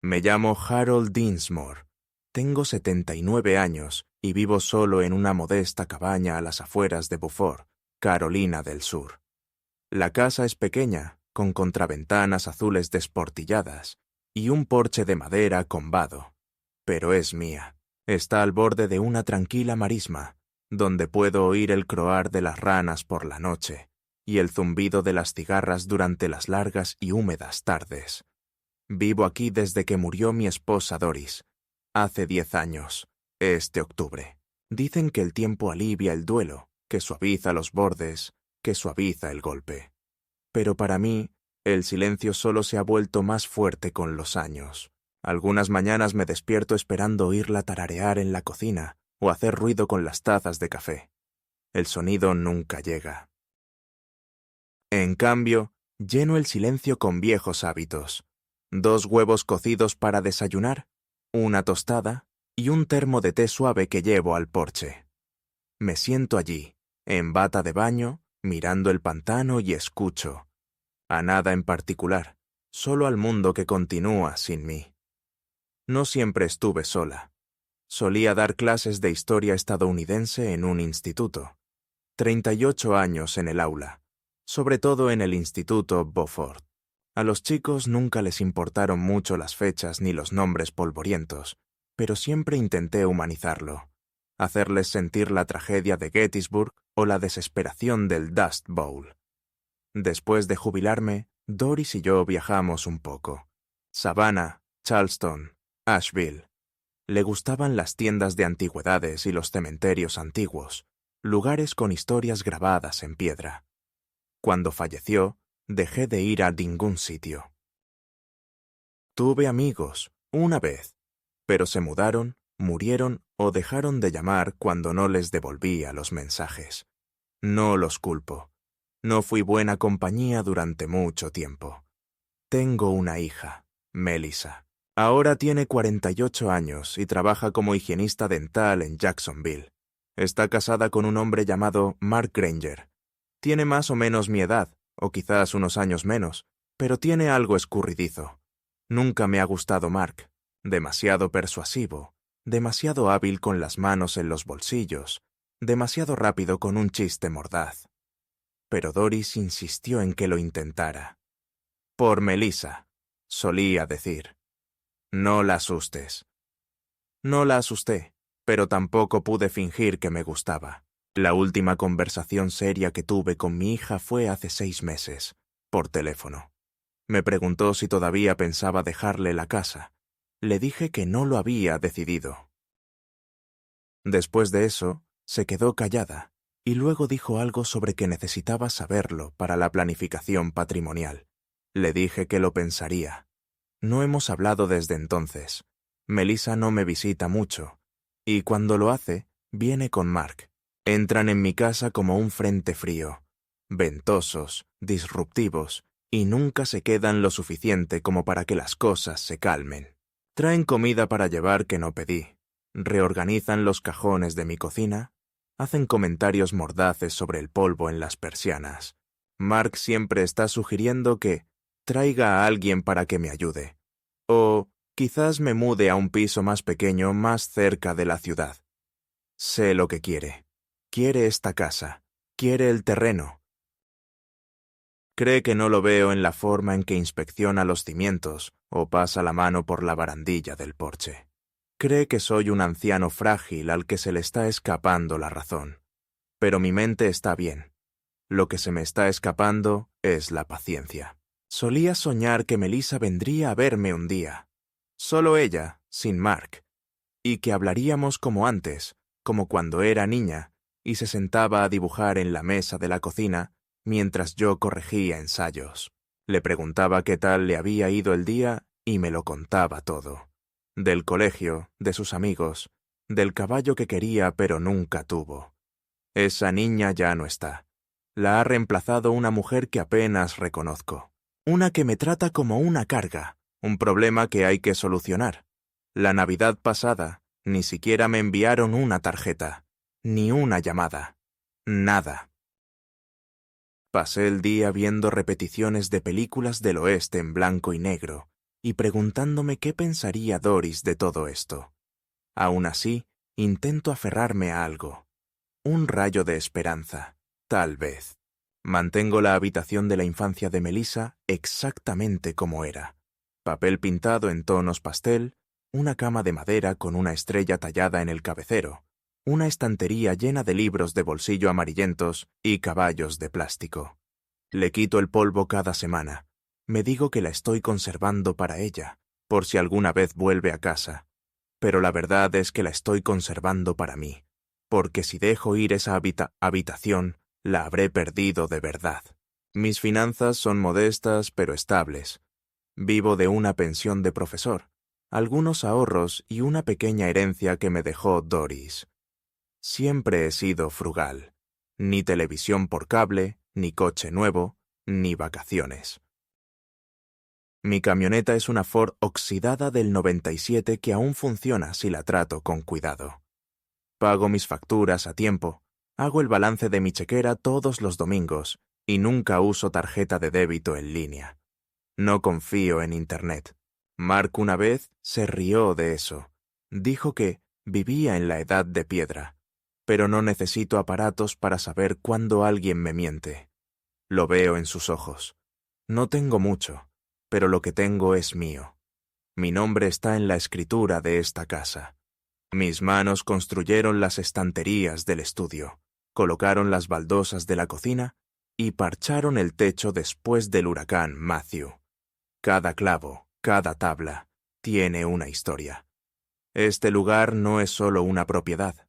Me llamo Harold Dinsmore. Tengo 79 años y vivo solo en una modesta cabaña a las afueras de Beaufort, Carolina del Sur. La casa es pequeña, con contraventanas azules desportilladas y un porche de madera con vado. Pero es mía. Está al borde de una tranquila marisma, donde puedo oír el croar de las ranas por la noche y el zumbido de las cigarras durante las largas y húmedas tardes. Vivo aquí desde que murió mi esposa Doris, hace 10 años, este octubre. Dicen que el tiempo alivia el duelo, que suaviza los bordes, que suaviza el golpe. Pero para mí, el silencio solo se ha vuelto más fuerte con los años. Algunas mañanas me despierto esperando oírla tararear en la cocina o hacer ruido con las tazas de café. El sonido nunca llega. En cambio, lleno el silencio con viejos hábitos. 2 huevos cocidos para desayunar, una tostada y un termo de té suave que llevo al porche. Me siento allí, en bata de baño, mirando el pantano y escucho. A nada en particular, solo al mundo que continúa sin mí. No siempre estuve sola. Solía dar clases de historia estadounidense en un instituto. 38 años en el aula, sobre todo en el Instituto Beaufort. A los chicos nunca les importaron mucho las fechas ni los nombres polvorientos, pero siempre intenté humanizarlo, hacerles sentir la tragedia de Gettysburg o la desesperación del Dust Bowl. Después de jubilarme, Doris y yo viajamos un poco. Savannah, Charleston, Asheville. Le gustaban las tiendas de antigüedades y los cementerios antiguos, lugares con historias grabadas en piedra. Cuando falleció, dejé de ir a ningún sitio. Tuve amigos, una vez, pero se mudaron, murieron o dejaron de llamar cuando no les devolvía los mensajes. No los culpo. No fui buena compañía durante mucho tiempo. Tengo una hija, Melissa. Ahora tiene 48 años y trabaja como higienista dental en Jacksonville. Está casada con un hombre llamado Mark Granger. Tiene más o menos mi edad, o quizás unos años menos, pero tiene algo escurridizo. Nunca me ha gustado Mark. Demasiado persuasivo, demasiado hábil con las manos en los bolsillos, demasiado rápido con un chiste mordaz. Pero Doris insistió en que lo intentara. Por Melissa, solía decir. No la asustes. No la asusté, pero tampoco pude fingir que me gustaba. La última conversación seria que tuve con mi hija fue hace 6 meses, por teléfono. Me preguntó si todavía pensaba dejarle la casa. Le dije que no lo había decidido. Después de eso, se quedó callada, y luego dijo algo sobre que necesitaba saberlo para la planificación patrimonial. Le dije que lo pensaría. No hemos hablado desde entonces. Melissa no me visita mucho, y cuando lo hace, viene con Mark. Entran en mi casa como un frente frío, ventosos, disruptivos, y nunca se quedan lo suficiente como para que las cosas se calmen. Traen comida para llevar que no pedí, reorganizan los cajones de mi cocina, hacen comentarios mordaces sobre el polvo en las persianas. Mark siempre está sugiriendo que traiga a alguien para que me ayude, o quizás me mude a un piso más pequeño más cerca de la ciudad. Sé lo que quiere. Quiere esta casa, quiere el terreno. Cree que no lo veo en la forma en que inspecciona los cimientos o pasa la mano por la barandilla del porche. Cree que soy un anciano frágil al que se le está escapando la razón. Pero mi mente está bien. Lo que se me está escapando es la paciencia. Solía soñar que Melissa vendría a verme un día. Solo ella, sin Mark. Y que hablaríamos como antes, como cuando era niña, y se sentaba a dibujar en la mesa de la cocina mientras yo corregía ensayos. Le preguntaba qué tal le había ido el día y me lo contaba todo. Del colegio, de sus amigos, del caballo que quería pero nunca tuvo. Esa niña ya no está. La ha reemplazado una mujer que apenas reconozco. Una que me trata como una carga, un problema que hay que solucionar. La Navidad pasada ni siquiera me enviaron una tarjeta. Ni una llamada. Nada. Pasé el día viendo repeticiones de películas del oeste en blanco y negro, y preguntándome qué pensaría Doris de todo esto. Aún así, intento aferrarme a algo. Un rayo de esperanza, tal vez. Mantengo la habitación de la infancia de Melissa exactamente como era. Papel pintado en tonos pastel, una cama de madera con una estrella tallada en el cabecero, una estantería llena de libros de bolsillo amarillentos y caballos de plástico. Le quito el polvo cada semana. Me digo que la estoy conservando para ella, por si alguna vez vuelve a casa. Pero la verdad es que la estoy conservando para mí, porque si dejo ir esa habitación, la habré perdido de verdad. Mis finanzas son modestas pero estables. Vivo de una pensión de profesor, algunos ahorros y una pequeña herencia que me dejó Doris. Siempre he sido frugal. Ni televisión por cable, ni coche nuevo, ni vacaciones. Mi camioneta es una Ford oxidada del 97 que aún funciona si la trato con cuidado. Pago mis facturas a tiempo, hago el balance de mi chequera todos los domingos y nunca uso tarjeta de débito en línea. No confío en Internet. Mark una vez se rió de eso. Dijo que vivía en la edad de piedra, pero no necesito aparatos para saber cuándo alguien me miente. Lo veo en sus ojos. No tengo mucho, pero lo que tengo es mío. Mi nombre está en la escritura de esta casa. Mis manos construyeron las estanterías del estudio, colocaron las baldosas de la cocina y parcharon el techo después del huracán Matthew. Cada clavo, cada tabla, tiene una historia. Este lugar no es solo una propiedad,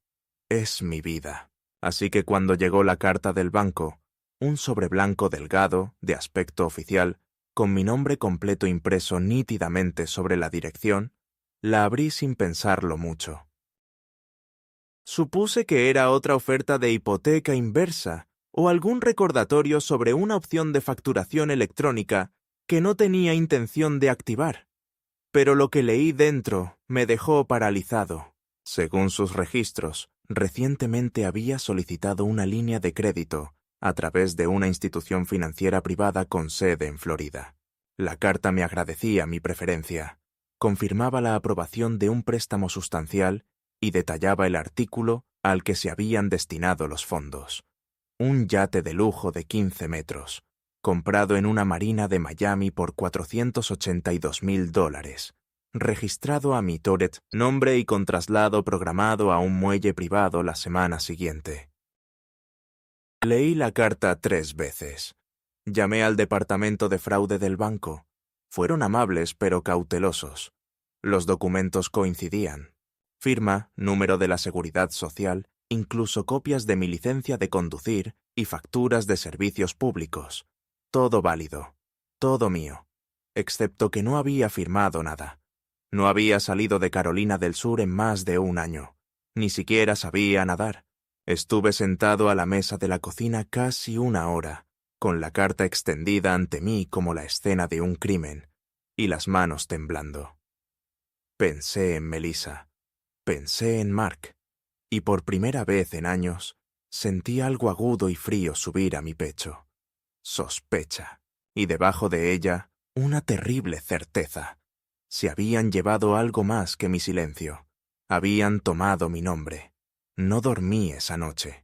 es mi vida. Así que cuando llegó la carta del banco, un sobre blanco delgado, de aspecto oficial, con mi nombre completo impreso nítidamente sobre la dirección, la abrí sin pensarlo mucho. Supuse que era otra oferta de hipoteca inversa o algún recordatorio sobre una opción de facturación electrónica que no tenía intención de activar. Pero lo que leí dentro me dejó paralizado. Según sus registros, recientemente había solicitado una línea de crédito a través de una institución financiera privada con sede en Florida. La carta me agradecía mi preferencia, confirmaba la aprobación de un préstamo sustancial y detallaba el artículo al que se habían destinado los fondos. Un yate de lujo de 15 metros, comprado en una marina de Miami por $482,000, registrado a mi Toret, nombre y con traslado programado a un muelle privado la semana siguiente. Leí la carta 3 veces. Llamé al departamento de fraude del banco. Fueron amables pero cautelosos. Los documentos coincidían. Firma, número de la Seguridad Social, incluso copias de mi licencia de conducir y facturas de servicios públicos. Todo válido, todo mío, excepto que no había firmado nada. No había salido de Carolina del Sur en más de un año. Ni siquiera sabía nadar. Estuve sentado a la mesa de la cocina casi una hora, con la carta extendida ante mí como la escena de un crimen, y las manos temblando. Pensé en Melissa. Pensé en Mark, y por primera vez en años sentí algo agudo y frío subir a mi pecho. Sospecha, y debajo de ella una terrible certeza. Se habían llevado algo más que mi silencio. Habían tomado mi nombre. No dormí esa noche.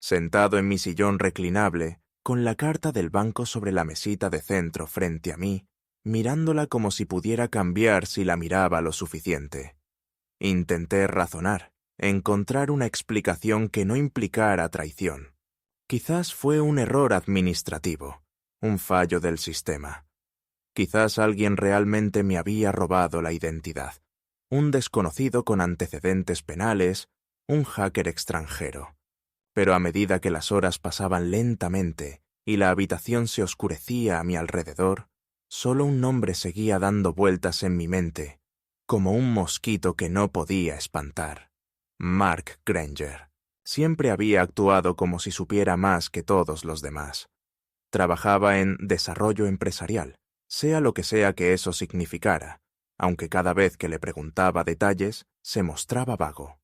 Sentado en mi sillón reclinable, con la carta del banco sobre la mesita de centro frente a mí, mirándola como si pudiera cambiar si la miraba lo suficiente. Intenté razonar, encontrar una explicación que no implicara traición. Quizás fue un error administrativo, un fallo del sistema. Quizás alguien realmente me había robado la identidad. Un desconocido con antecedentes penales, un hacker extranjero. Pero a medida que las horas pasaban lentamente y la habitación se oscurecía a mi alrededor, solo un nombre seguía dando vueltas en mi mente, como un mosquito que no podía espantar. Mark Granger. Siempre había actuado como si supiera más que todos los demás. Trabajaba en desarrollo empresarial, sea lo que sea que eso significara, aunque cada vez que le preguntaba detalles, se mostraba vago.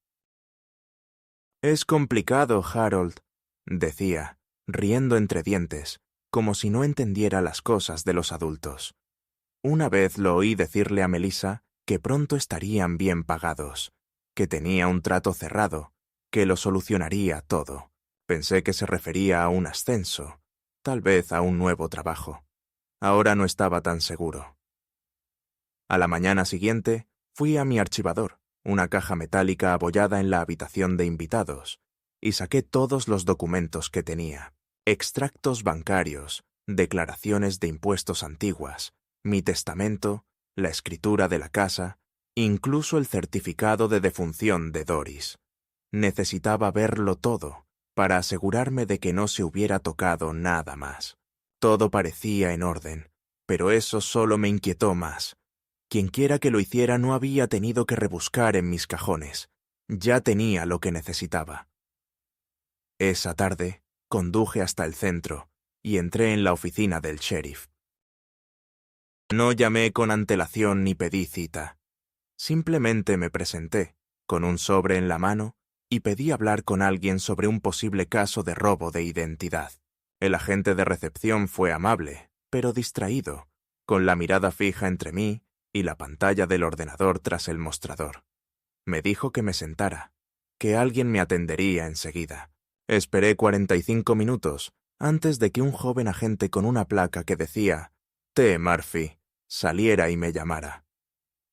«Es complicado, Harold», decía, riendo entre dientes, como si no entendiera las cosas de los adultos. Una vez lo oí decirle a Melissa que pronto estarían bien pagados, que tenía un trato cerrado, que lo solucionaría todo. Pensé que se refería a un ascenso, tal vez a un nuevo trabajo. Ahora no estaba tan seguro. A la mañana siguiente, fui a mi archivador, una caja metálica abollada en la habitación de invitados, y saqué todos los documentos que tenía. Extractos bancarios, declaraciones de impuestos antiguas, mi testamento, la escritura de la casa, incluso el certificado de defunción de Doris. Necesitaba verlo todo para asegurarme de que no se hubiera tocado nada más. Todo parecía en orden, pero eso solo me inquietó más. Quienquiera que lo hiciera no había tenido que rebuscar en mis cajones. Ya tenía lo que necesitaba. Esa tarde, conduje hasta el centro y entré en la oficina del sheriff. No llamé con antelación ni pedí cita. Simplemente me presenté, con un sobre en la mano, y pedí hablar con alguien sobre un posible caso de robo de identidad. El agente de recepción fue amable, pero distraído, con la mirada fija entre mí y la pantalla del ordenador tras el mostrador. Me dijo que me sentara, que alguien me atendería enseguida. Esperé 45 minutos antes de que un joven agente con una placa que decía T. Murphy saliera y me llamara.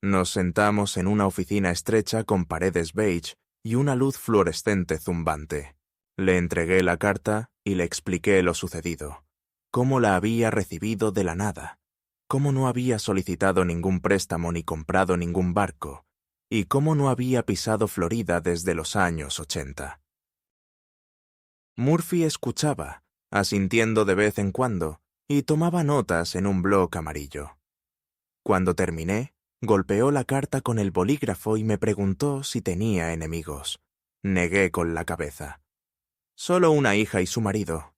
Nos sentamos en una oficina estrecha con paredes beige y una luz fluorescente zumbante. Le entregué la carta y le expliqué lo sucedido, cómo la había recibido de la nada, cómo no había solicitado ningún préstamo ni comprado ningún barco, y cómo no había pisado Florida desde los años 80. Murphy escuchaba, asintiendo de vez en cuando, y tomaba notas en un bloc amarillo. Cuando terminé, golpeó la carta con el bolígrafo y me preguntó si tenía enemigos. Negué con la cabeza. Solo una hija y su marido,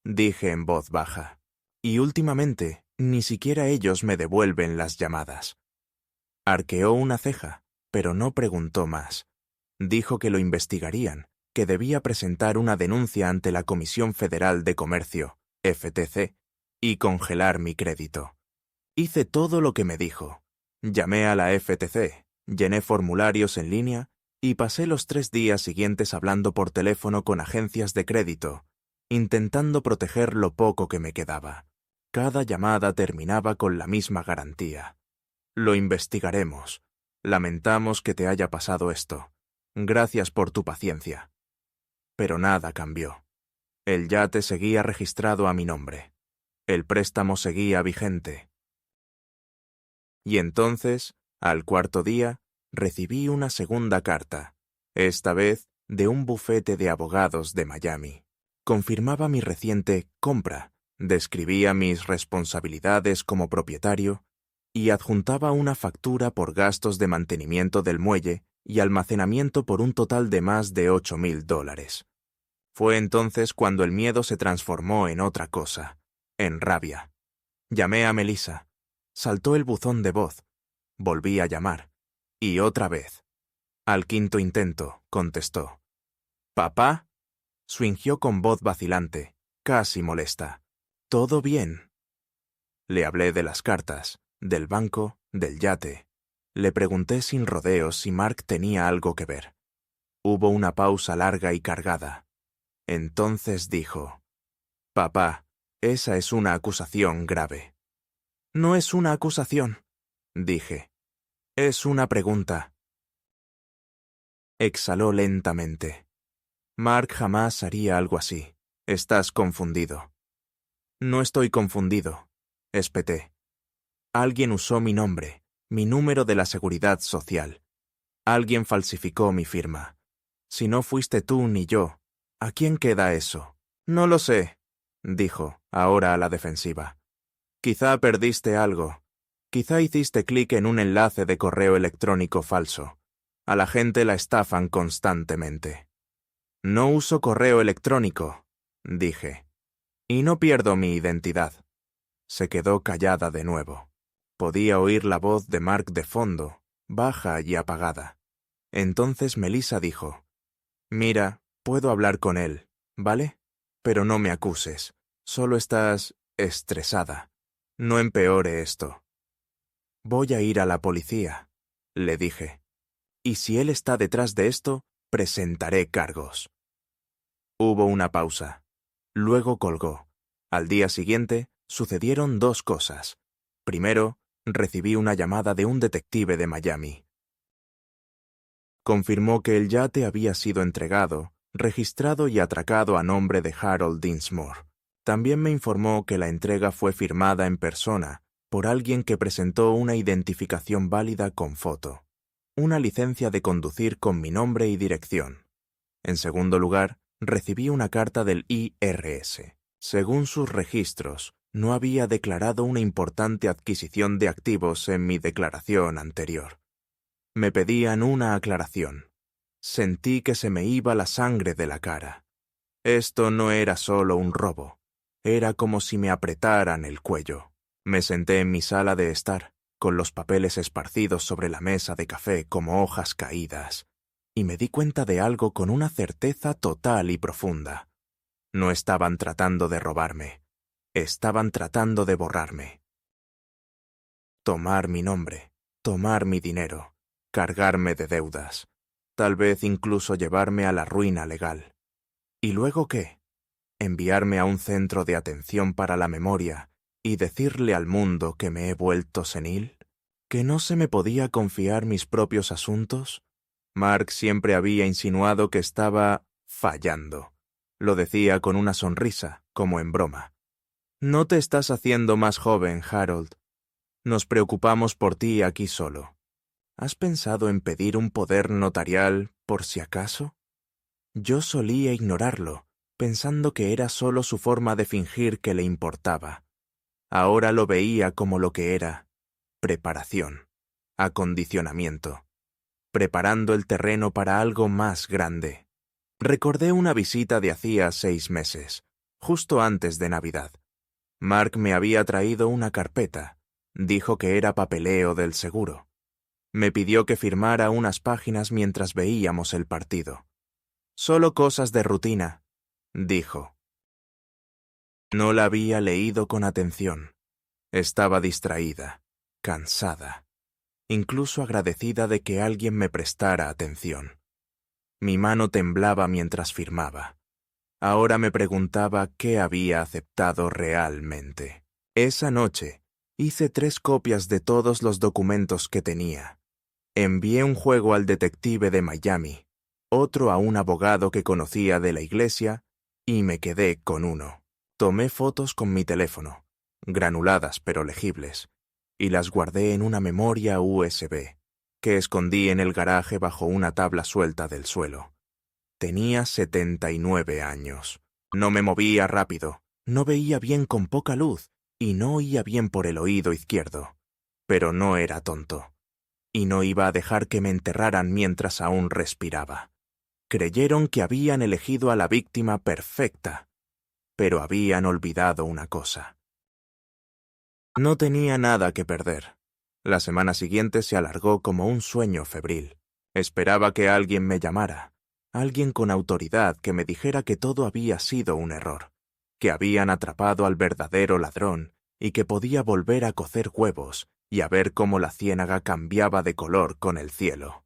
dije en voz baja. Y últimamente, ni siquiera ellos me devuelven las llamadas. Arqueó una ceja, pero no preguntó más. Dijo que lo investigarían, que debía presentar una denuncia ante la Comisión Federal de Comercio, FTC, y congelar mi crédito. Hice todo lo que me dijo. Llamé a la FTC, llené formularios en línea y pasé los 3 días siguientes hablando por teléfono con agencias de crédito, intentando proteger lo poco que me quedaba. Cada llamada terminaba con la misma garantía. Lo investigaremos. Lamentamos que te haya pasado esto. Gracias por tu paciencia. Pero nada cambió. El yate seguía registrado a mi nombre. El préstamo seguía vigente. Y entonces, al cuarto día, recibí una segunda carta, esta vez de un bufete de abogados de Miami. Confirmaba mi reciente compra, describía mis responsabilidades como propietario y adjuntaba una factura por gastos de mantenimiento del muelle y almacenamiento por un total de más de $8,000. Fue entonces cuando el miedo se transformó en otra cosa, en rabia. Llamé a Melissa. Saltó el buzón de voz. Volví a llamar. Y otra vez. Al quinto intento, contestó. ¿Papá? Swingió con voz vacilante, casi molesta. ¿Todo bien? Le hablé de las cartas, del banco, del yate. Le pregunté sin rodeos si Mark tenía algo que ver. Hubo una pausa larga y cargada. Entonces dijo: Papá, esa es una acusación grave. No es una acusación, dije. Es una pregunta. Exhaló lentamente. Mark jamás haría algo así. Estás confundido. No estoy confundido, espeté. Alguien usó mi nombre, mi número de la seguridad social. Alguien falsificó mi firma. Si no fuiste tú ni yo, ¿a quién queda eso? No lo sé, dijo, ahora a la defensiva. Quizá perdiste algo. Quizá hiciste clic en un enlace de correo electrónico falso. A la gente la estafan constantemente. No uso correo electrónico, dije. Y no pierdo mi identidad. Se quedó callada de nuevo. Podía oír la voz de Mark de fondo, baja y apagada. Entonces Melissa dijo: Mira, puedo hablar con él, ¿vale? Pero no me acuses. Solo estás estresada. No empeore esto. Voy a ir a la policía, le dije. Y si él está detrás de esto, presentaré cargos. Hubo una pausa. Luego colgó. Al día siguiente, sucedieron dos cosas. Primero, recibí una llamada de un detective de Miami. Confirmó que el yate había sido entregado, registrado y atracado a nombre de Harold Dinsmore. También me informó que la entrega fue firmada en persona por alguien que presentó una identificación válida con foto, una licencia de conducir con mi nombre y dirección. En segundo lugar, recibí una carta del IRS. Según sus registros, no había declarado una importante adquisición de activos en mi declaración anterior. Me pedían una aclaración. Sentí que se me iba la sangre de la cara. Esto no era solo un robo. Era como si me apretaran el cuello. Me senté en mi sala de estar, con los papeles esparcidos sobre la mesa de café como hojas caídas, y me di cuenta de algo con una certeza total y profunda. No estaban tratando de robarme. Estaban tratando de borrarme. Tomar mi nombre, tomar mi dinero, cargarme de deudas, tal vez incluso llevarme a la ruina legal. ¿Y luego qué? ¿Enviarme a un centro de atención para la memoria y decirle al mundo que me he vuelto senil? ¿Que no se me podía confiar mis propios asuntos? Mark siempre había insinuado que estaba fallando. Lo decía con una sonrisa, como en broma. No te estás haciendo más joven, Harold. Nos preocupamos por ti aquí solo. ¿Has pensado en pedir un poder notarial por si acaso? Yo solía ignorarlo, pensando que era solo su forma de fingir que le importaba. Ahora lo veía como lo que era: preparación, acondicionamiento, preparando el terreno para algo más grande. Recordé una visita de hacía 6 meses, justo antes de Navidad. Mark me había traído una carpeta. Dijo que era papeleo del seguro. Me pidió que firmara unas páginas mientras veíamos el partido. Solo cosas de rutina, dijo. No la había leído con atención. Estaba distraída, cansada, incluso agradecida de que alguien me prestara atención. Mi mano temblaba mientras firmaba. Ahora me preguntaba qué había aceptado realmente. Esa noche, hice 3 copias de todos los documentos que tenía. Envié un juego al detective de Miami, otro a un abogado que conocía de la iglesia, y me quedé con uno. Tomé fotos con mi teléfono, granuladas pero legibles, y las guardé en una memoria USB, que escondí en el garaje bajo una tabla suelta del suelo. Tenía 79 años. No me movía rápido, no veía bien con poca luz, y no oía bien por el oído izquierdo. Pero no era tonto. Y no iba a dejar que me enterraran mientras aún respiraba. Creyeron que habían elegido a la víctima perfecta, pero habían olvidado una cosa. No tenía nada que perder. La semana siguiente se alargó como un sueño febril. Esperaba que alguien me llamara, alguien con autoridad que me dijera que todo había sido un error, que habían atrapado al verdadero ladrón y que podía volver a cocer huevos y a ver cómo la ciénaga cambiaba de color con el cielo.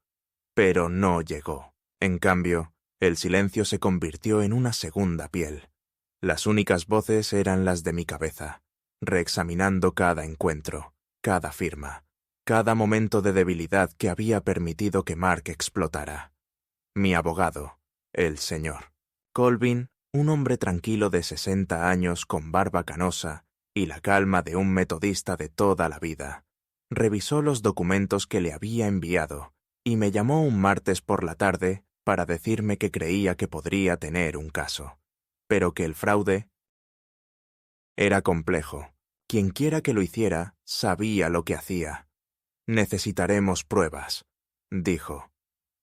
Pero no llegó. En cambio, el silencio se convirtió en una segunda piel. Las únicas voces eran las de mi cabeza, reexaminando cada encuentro, cada firma, cada momento de debilidad que había permitido que Mark explotara. Mi abogado, el señor Colvin, un hombre tranquilo de 60 años con barba canosa y la calma de un metodista de toda la vida, revisó los documentos que le había enviado y me llamó un martes por la tarde para decirme que creía que podría tener un caso, pero que el fraude era complejo. Quienquiera que lo hiciera sabía lo que hacía. Necesitaremos pruebas, dijo.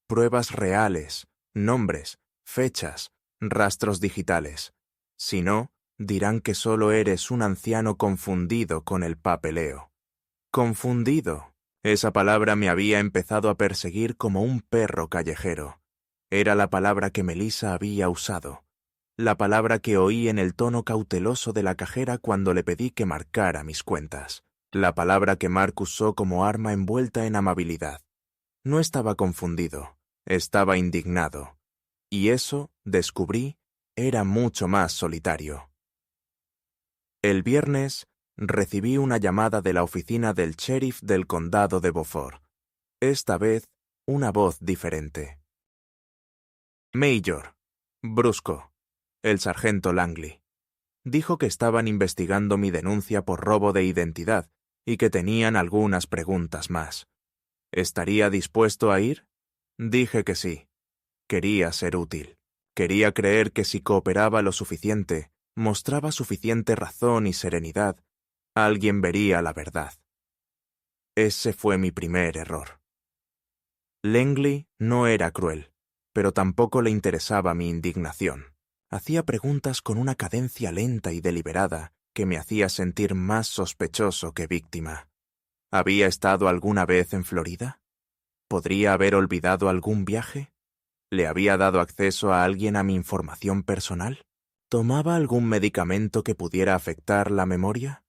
Pruebas reales, nombres, fechas, rastros digitales. Si no, dirán que solo eres un anciano confundido con el papeleo. Confundido. Esa palabra me había empezado a perseguir como un perro callejero. Era la palabra que Melissa había usado. La palabra que oí en el tono cauteloso de la cajera cuando le pedí que marcara mis cuentas. la palabra que Mark usó como arma envuelta en amabilidad. No estaba confundido, estaba indignado. Y eso, descubrí, era mucho más solitario. El viernes, recibí una llamada de la oficina del sheriff del condado de Beaufort. Esta vez, una voz diferente. Major, brusco, el sargento Langley. Dijo que estaban investigando mi denuncia por robo de identidad y que tenían algunas preguntas más. ¿Estaría dispuesto a ir? Dije que sí. Quería ser útil. Quería creer que si cooperaba lo suficiente, mostraba suficiente razón y serenidad, alguien vería la verdad. Ese fue mi primer error. Langley no era cruel, pero tampoco le interesaba mi indignación. Hacía preguntas con una cadencia lenta y deliberada que me hacía sentir más sospechoso que víctima. ¿Había estado alguna vez en Florida? ¿Podría haber olvidado algún viaje? ¿Le había dado acceso a alguien a mi información personal? ¿Tomaba algún medicamento que pudiera afectar la memoria?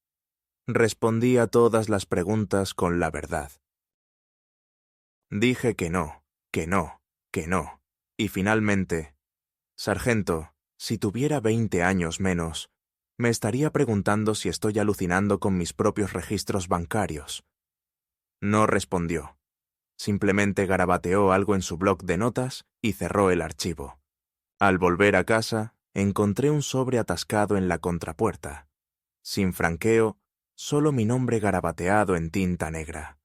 Respondí a todas las preguntas con la verdad. Dije que no, que no, que no. Y finalmente, sargento, si tuviera 20 años menos, me estaría preguntando si estoy alucinando con mis propios registros bancarios. No respondió. Simplemente garabateó algo en su bloc de notas y cerró el archivo. Al volver a casa, encontré un sobre atascado en la contrapuerta. Sin franqueo, solo mi nombre garabateado en tinta negra.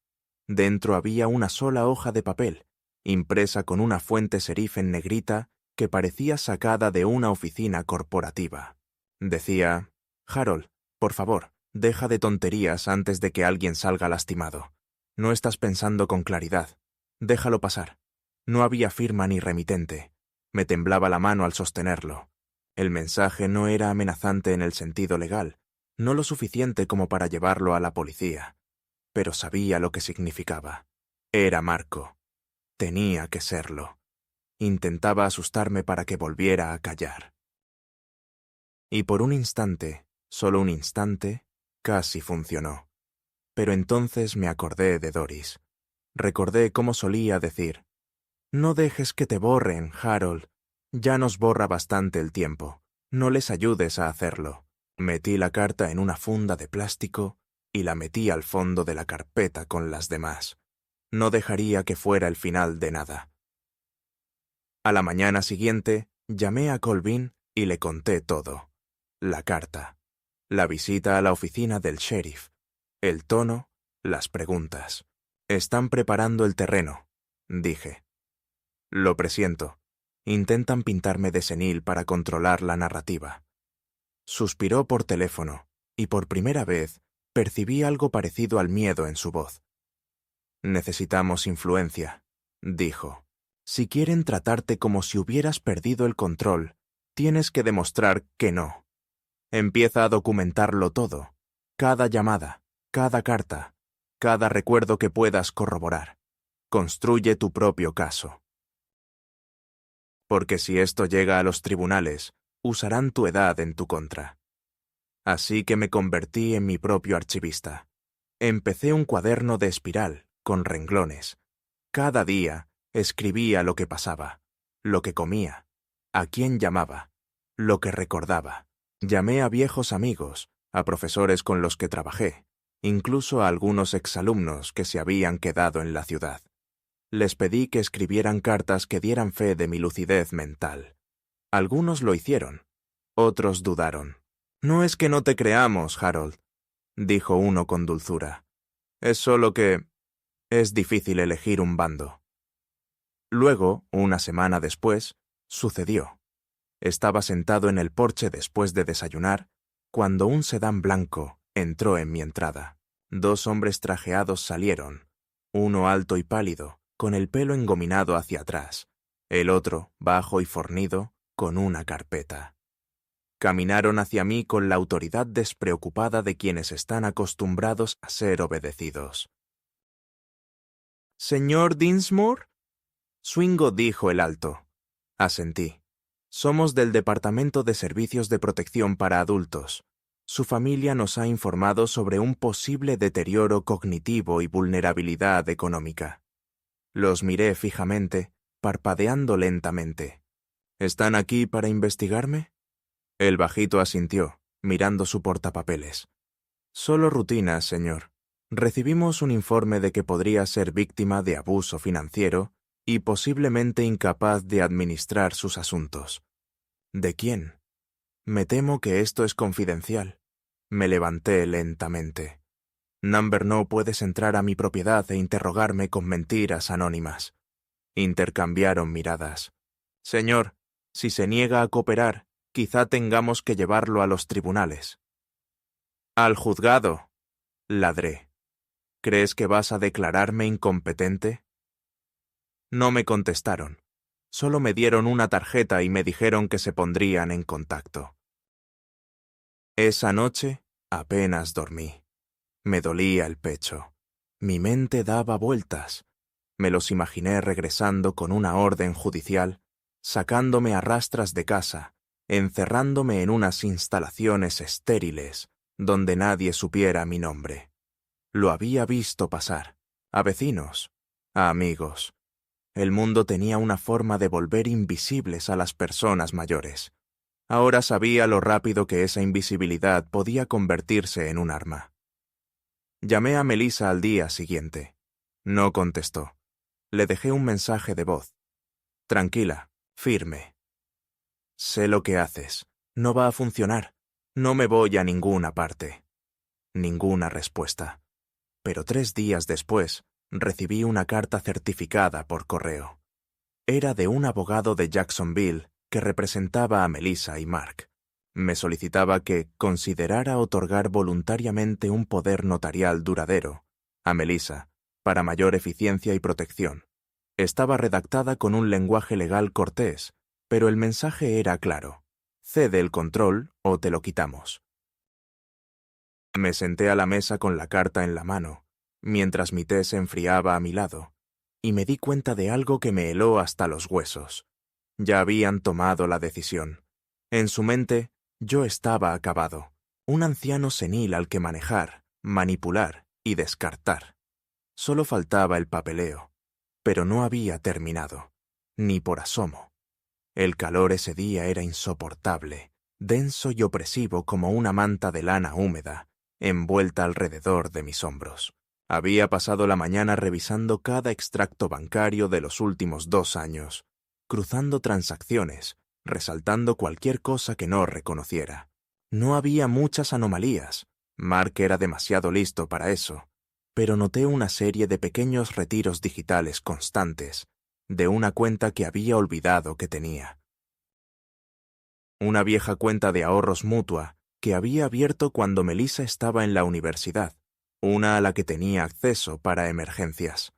Dentro había una sola hoja de papel, impresa con una fuente serif en negrita que parecía sacada de una oficina corporativa. Decía: Harold, por favor, deja de tonterías antes de que alguien salga lastimado. No estás pensando con claridad. Déjalo pasar. No había firma ni remitente. Me temblaba la mano al sostenerlo. El mensaje no era amenazante en el sentido legal, no lo suficiente como para llevarlo a la policía, pero sabía lo que significaba. Era Marco. Tenía que serlo. Intentaba asustarme para que volviera a callar. Y por un instante, solo un instante, casi funcionó. Pero entonces me acordé de Doris. Recordé cómo solía decir: «No dejes que te borren, Harold. Ya nos borra bastante el tiempo. No les ayudes a hacerlo». Metí la carta en una funda de plástico y la metí al fondo de la carpeta con las demás. No dejaría que fuera el final de nada. A la mañana siguiente, llamé a Colvin y le conté todo. La carta, la visita a la oficina del sheriff, el tono, las preguntas. «Están preparando el terreno», dije. «Lo presiento. Intentan pintarme de senil para controlar la narrativa». Suspiró por teléfono, y por primera vez percibí algo parecido al miedo en su voz. «Necesitamos influencia», dijo. «Si quieren tratarte como si hubieras perdido el control, tienes que demostrar que no. Empieza a documentarlo todo, cada llamada, cada carta, cada recuerdo que puedas corroborar. Construye tu propio caso. Porque si esto llega a los tribunales, usarán tu edad en tu contra». Así que me convertí en mi propio archivista. Empecé un cuaderno de espiral, con renglones. Cada día escribía lo que pasaba, lo que comía, a quién llamaba, lo que recordaba. Llamé a viejos amigos, a profesores con los que trabajé, incluso a algunos exalumnos que se habían quedado en la ciudad. Les pedí que escribieran cartas que dieran fe de mi lucidez mental. Algunos lo hicieron, otros dudaron. «No es que no te creamos, Harold», dijo uno con dulzura. «Es solo que es difícil elegir un bando». Luego, una semana después, sucedió. Estaba sentado en el porche después de desayunar, cuando un sedán blanco entró en mi entrada. 2 hombres trajeados salieron, uno alto y pálido, con el pelo engominado hacia atrás, el otro, bajo y fornido, con una carpeta. Caminaron hacia mí con la autoridad despreocupada de quienes están acostumbrados a ser obedecidos. «¿Señor Dinsmore?» Swingo, dijo el alto. Asentí. «Somos del Departamento de Servicios de Protección para Adultos. Su familia nos ha informado sobre un posible deterioro cognitivo y vulnerabilidad económica. Los miré fijamente, parpadeando lentamente. ¿Están aquí para investigarme? El bajito asintió, mirando su portapapeles. Solo rutina, señor. Recibimos un informe de que podría ser víctima de abuso financiero y posiblemente incapaz de administrar sus asuntos. ¿De quién? Me temo que esto es confidencial. Me levanté lentamente. No puedes entrar a mi propiedad e interrogarme con mentiras anónimas. Intercambiaron miradas. Señor, si se niega a cooperar, quizá tengamos que llevarlo a los tribunales. Al juzgado, ladré. ¿Crees que vas a declararme incompetente? No me contestaron. Solo me dieron una tarjeta y me dijeron que se pondrían en contacto. Esa noche apenas dormí. Me dolía el pecho. Mi mente daba vueltas. Me los imaginé regresando con una orden judicial, sacándome a rastras de casa, encerrándome en unas instalaciones estériles, donde nadie supiera mi nombre. Lo había visto pasar, a vecinos, a amigos. El mundo tenía una forma de volver invisibles a las personas mayores. Ahora sabía lo rápido que esa invisibilidad podía convertirse en un arma. Llamé a Melissa al día siguiente. No contestó. Le dejé un mensaje de voz. Tranquila, firme. Sé lo que haces. No va a funcionar. No me voy a ninguna parte. Ninguna respuesta. Pero 3 días después, recibí una carta certificada por correo. Era de un abogado de Jacksonville que representaba a Melissa y Mark. Me solicitaba que considerara otorgar voluntariamente un poder notarial duradero a Melissa para mayor eficiencia y protección. Estaba redactada con un lenguaje legal cortés, pero el mensaje era claro. Cede el control o te lo quitamos. Me senté a la mesa con la carta en la mano, mientras mi té se enfriaba a mi lado, y me di cuenta de algo que me heló hasta los huesos. Ya habían tomado la decisión. En su mente, yo estaba acabado, un anciano senil al que manejar, manipular y descartar. Solo faltaba el papeleo, pero no había terminado, ni por asomo. El calor ese día era insoportable, denso y opresivo como una manta de lana húmeda, envuelta alrededor de mis hombros. Había pasado la mañana revisando cada extracto bancario de los últimos 2 años, cruzando transacciones, resaltando cualquier cosa que no reconociera. No había muchas anomalías. Mark era demasiado listo para eso, pero noté una serie de pequeños retiros digitales constantes, de una cuenta que había olvidado que tenía. Una vieja cuenta de ahorros mutua que había abierto cuando Melissa estaba en la universidad, una a la que tenía acceso para emergencias.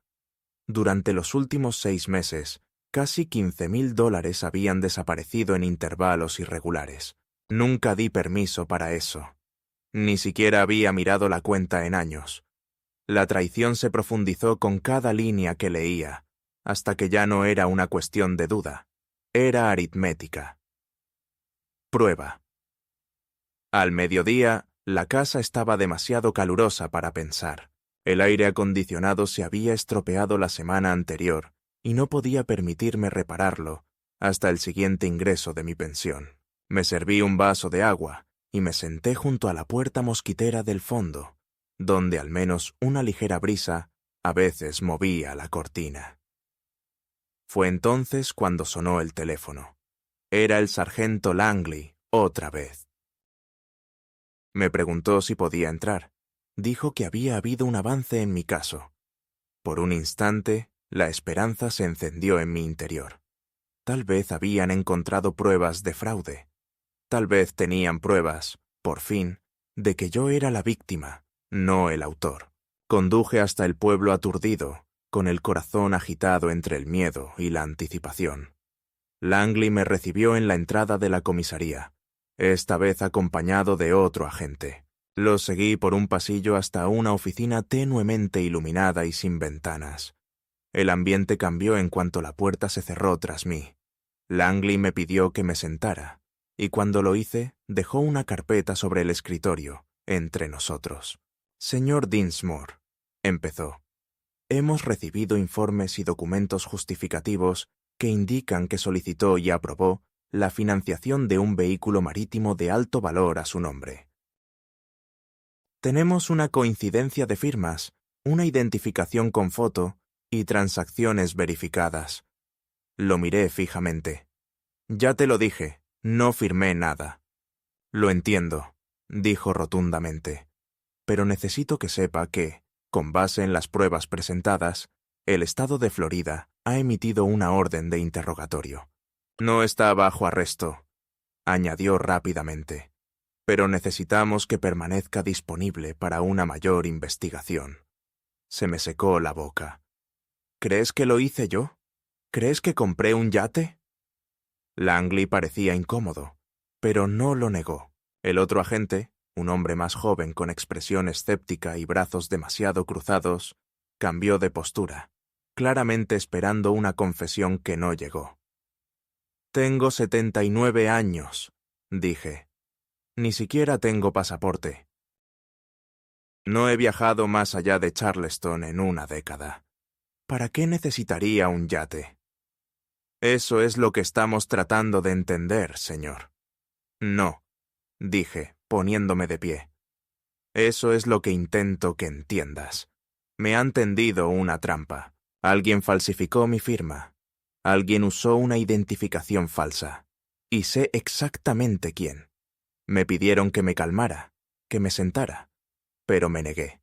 Durante los últimos 6 meses, casi $15,000 habían desaparecido en intervalos irregulares. Nunca di permiso para eso. Ni siquiera había mirado la cuenta en años. La traición se profundizó con cada línea que leía, hasta que ya no era una cuestión de duda. Era aritmética. Prueba. Al mediodía, la casa estaba demasiado calurosa para pensar. El aire acondicionado se había estropeado la semana anterior y no podía permitirme repararlo hasta el siguiente ingreso de mi pensión. Me serví un vaso de agua y me senté junto a la puerta mosquitera del fondo, donde al menos una ligera brisa a veces movía la cortina. Fue entonces cuando sonó el teléfono. Era el sargento Langley, otra vez. Me preguntó si podía entrar. Dijo que había habido un avance en mi caso. Por un instante, la esperanza se encendió en mi interior. Tal vez habían encontrado pruebas de fraude. Tal vez tenían pruebas, por fin, de que yo era la víctima, no el autor. Conduje hasta el pueblo aturdido, con el corazón agitado entre el miedo y la anticipación. Langley me recibió en la entrada de la comisaría, esta vez acompañado de otro agente. Lo seguí por un pasillo hasta una oficina tenuemente iluminada y sin ventanas. El ambiente cambió en cuanto la puerta se cerró tras mí. Langley me pidió que me sentara, y cuando lo hice, dejó una carpeta sobre el escritorio, entre nosotros. «Señor Dinsmore», empezó, «hemos recibido informes y documentos justificativos que indican que solicitó y aprobó la financiación de un vehículo marítimo de alto valor a su nombre. Tenemos una coincidencia de firmas, una identificación con foto y transacciones verificadas». Lo miré fijamente. «Ya te lo dije, no firmé nada». «Lo entiendo», dijo rotundamente, «pero necesito que sepa que, con base en las pruebas presentadas, el Estado de Florida ha emitido una orden de interrogatorio. No está bajo arresto», añadió rápidamente, «pero necesitamos que permanezca disponible para una mayor investigación». Se me secó la boca. «¿Crees que lo hice yo? ¿Crees que compré un yate?» Langley parecía incómodo, pero no lo negó. El otro agente, un hombre más joven con expresión escéptica y brazos demasiado cruzados, cambió de postura, claramente esperando una confesión que no llegó. «Tengo 79 años», dije. «Ni siquiera tengo pasaporte. No he viajado más allá de Charleston en una década. ¿Para qué necesitaría un yate?» «Eso es lo que estamos tratando de entender, señor». «No», dije, poniéndome de pie. «Eso es lo que intento que entiendas. Me han tendido una trampa. Alguien falsificó mi firma. Alguien usó una identificación falsa. Y sé exactamente quién. Me pidieron que me calmara, que me sentara. Pero me negué.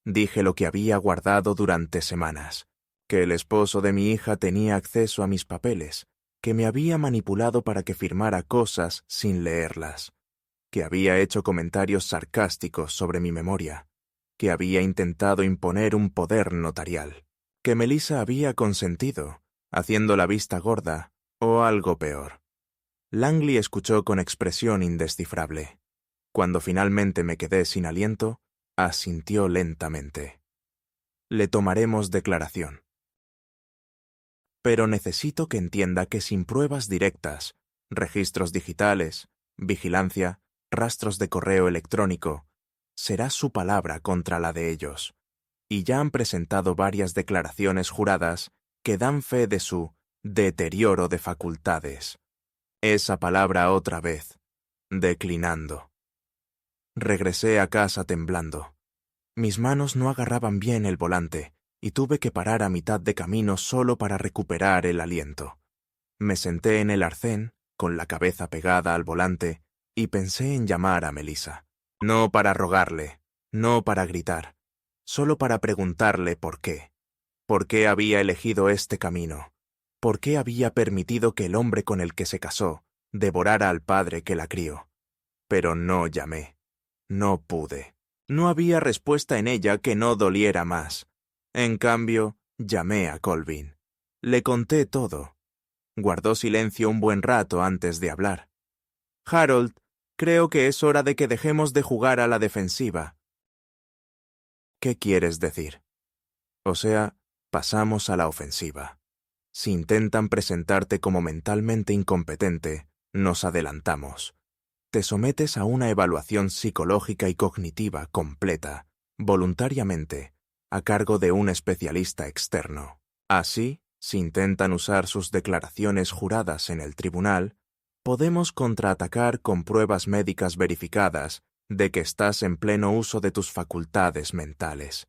Dije lo que había guardado durante semanas, que el esposo de mi hija tenía acceso a mis papeles, que me había manipulado para que firmara cosas sin leerlas, que había hecho comentarios sarcásticos sobre mi memoria, que había intentado imponer un poder notarial, que Melissa había consentido, haciendo la vista gorda o algo peor. Langley escuchó con expresión indescifrable. Cuando finalmente me quedé sin aliento, asintió lentamente. «Le tomaremos declaración. Pero necesito que entienda que sin pruebas directas, registros digitales, vigilancia, rastros de correo electrónico, será su palabra contra la de ellos. Y ya han presentado varias declaraciones juradas que dan fe de su deterioro de facultades». Esa palabra otra vez, declinando. Regresé a casa temblando. Mis manos no agarraban bien el volante y tuve que parar a mitad de camino solo para recuperar el aliento. Me senté en el arcén, con la cabeza pegada al volante, y pensé en llamar a Melissa. No para rogarle, no para gritar, solo para preguntarle por qué. ¿Por qué había elegido este camino? ¿Por qué había permitido que el hombre con el que se casó devorara al padre que la crió? Pero no llamé. No pude. No había respuesta en ella que no doliera más. En cambio, llamé a Colvin. Le conté todo. Guardó silencio un buen rato antes de hablar. «Harold, creo que es hora de que dejemos de jugar a la defensiva». «¿Qué quieres decir?» «O sea, pasamos a la ofensiva. Si intentan presentarte como mentalmente incompetente, nos adelantamos. Te sometes a una evaluación psicológica y cognitiva completa, voluntariamente, a cargo de un especialista externo. Así, si intentan usar sus declaraciones juradas en el tribunal, podemos contraatacar con pruebas médicas verificadas de que estás en pleno uso de tus facultades mentales».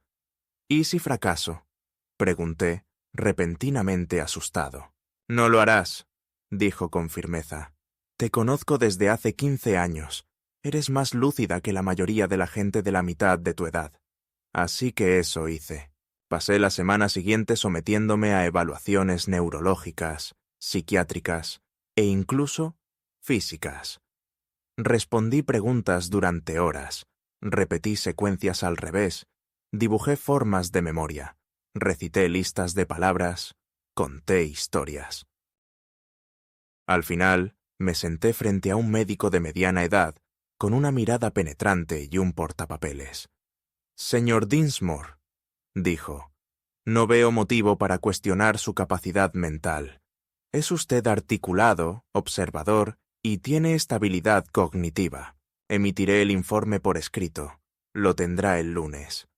«¿Y si fracaso?», pregunté, repentinamente asustado. «No lo harás», dijo con firmeza. «Te conozco desde hace 15 años. Eres más lúcida que la mayoría de la gente de la mitad de tu edad. Así que eso hice. Pasé la semana siguiente sometiéndome a evaluaciones neurológicas, psiquiátricas e incluso físicas. Respondí preguntas durante horas, repetí secuencias al revés, dibujé formas de memoria, recité listas de palabras, conté historias. Al final, me senté frente a un médico de mediana edad, con una mirada penetrante y un portapapeles. «Señor Dinsmore», dijo, «no veo motivo para cuestionar su capacidad mental. Es usted articulado, observador y tiene estabilidad cognitiva. Emitiré el informe por escrito. Lo tendrá el lunes.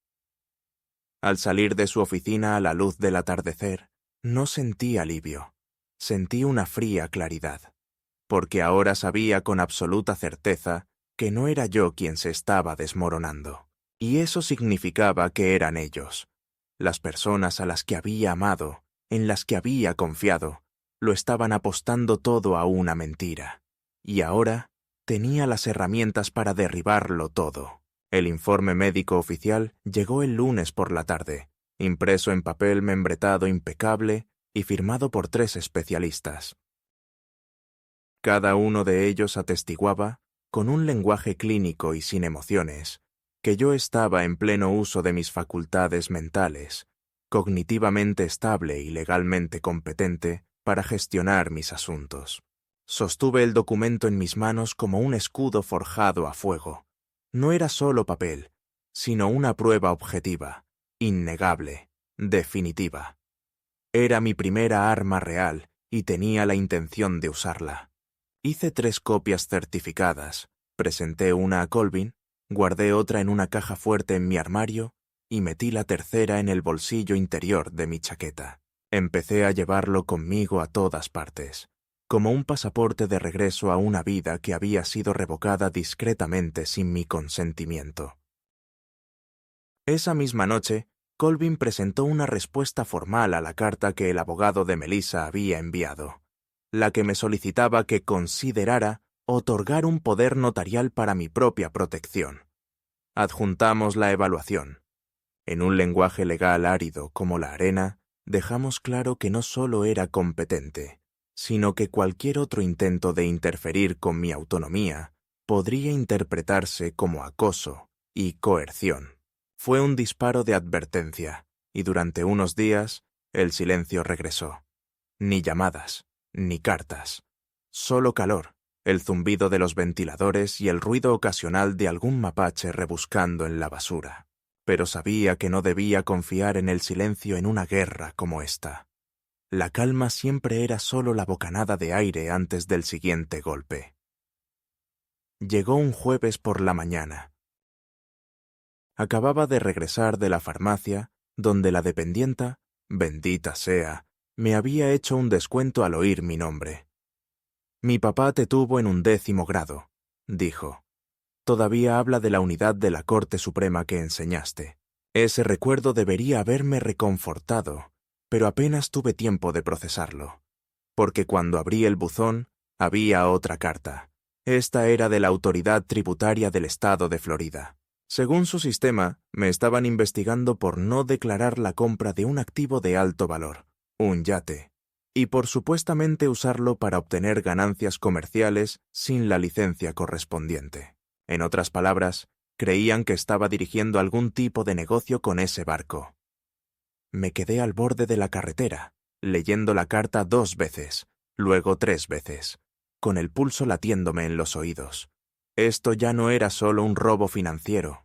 Al salir de su oficina a la luz del atardecer, no sentí alivio. Sentí una fría claridad, porque ahora sabía con absoluta certeza que no era yo quien se estaba desmoronando. Y eso significaba que eran ellos, las personas a las que había amado, en las que había confiado, lo estaban apostando todo a una mentira. Y ahora tenía las herramientas para derribarlo todo. El informe médico oficial llegó el lunes por la tarde, impreso en papel membretado impecable y firmado por 3 especialistas. Cada uno de ellos atestiguaba, con un lenguaje clínico y sin emociones, que yo estaba en pleno uso de mis facultades mentales, cognitivamente estable y legalmente competente para gestionar mis asuntos. Sostuve el documento en mis manos como un escudo forjado a fuego. No era solo papel, sino una prueba objetiva, innegable, definitiva. Era mi primera arma real y tenía la intención de usarla. Hice 3 copias certificadas, presenté una a Colvin, guardé otra en una caja fuerte en mi armario y metí la tercera en el bolsillo interior de mi chaqueta. Empecé a llevarlo conmigo a todas partes, como un pasaporte de regreso a una vida que había sido revocada discretamente sin mi consentimiento. Esa misma noche, Colvin presentó una respuesta formal a la carta que el abogado de Melissa había enviado, la que me solicitaba que considerara otorgar un poder notarial para mi propia protección. Adjuntamos la evaluación. En un lenguaje legal árido como la arena, dejamos claro que no solo era competente, sino que cualquier otro intento de interferir con mi autonomía podría interpretarse como acoso y coerción. Fue un disparo de advertencia, y durante unos días el silencio regresó. Ni llamadas, ni cartas. Solo calor, el zumbido de los ventiladores y el ruido ocasional de algún mapache rebuscando en la basura. Pero sabía que no debía confiar en el silencio en una guerra como esta. La calma siempre era solo la bocanada de aire antes del siguiente golpe. Llegó un jueves por la mañana. Acababa de regresar de la farmacia, donde la dependienta, bendita sea, me había hecho un descuento al oír mi nombre. «Mi papá te tuvo en un 10º grado», dijo. «Todavía habla de la unidad de la Corte Suprema que enseñaste. Ese recuerdo debería haberme reconfortado, pero apenas tuve tiempo de procesarlo. Porque cuando abrí el buzón, había otra carta. Esta era de la Autoridad Tributaria del Estado de Florida. Según su sistema, me estaban investigando por no declarar la compra de un activo de alto valor, un yate, y por supuestamente usarlo para obtener ganancias comerciales sin la licencia correspondiente. En otras palabras, creían que estaba dirigiendo algún tipo de negocio con ese barco. Me quedé al borde de la carretera, leyendo la carta 2 veces, luego 3 veces, con el pulso latiéndome en los oídos. Esto ya no era solo un robo financiero.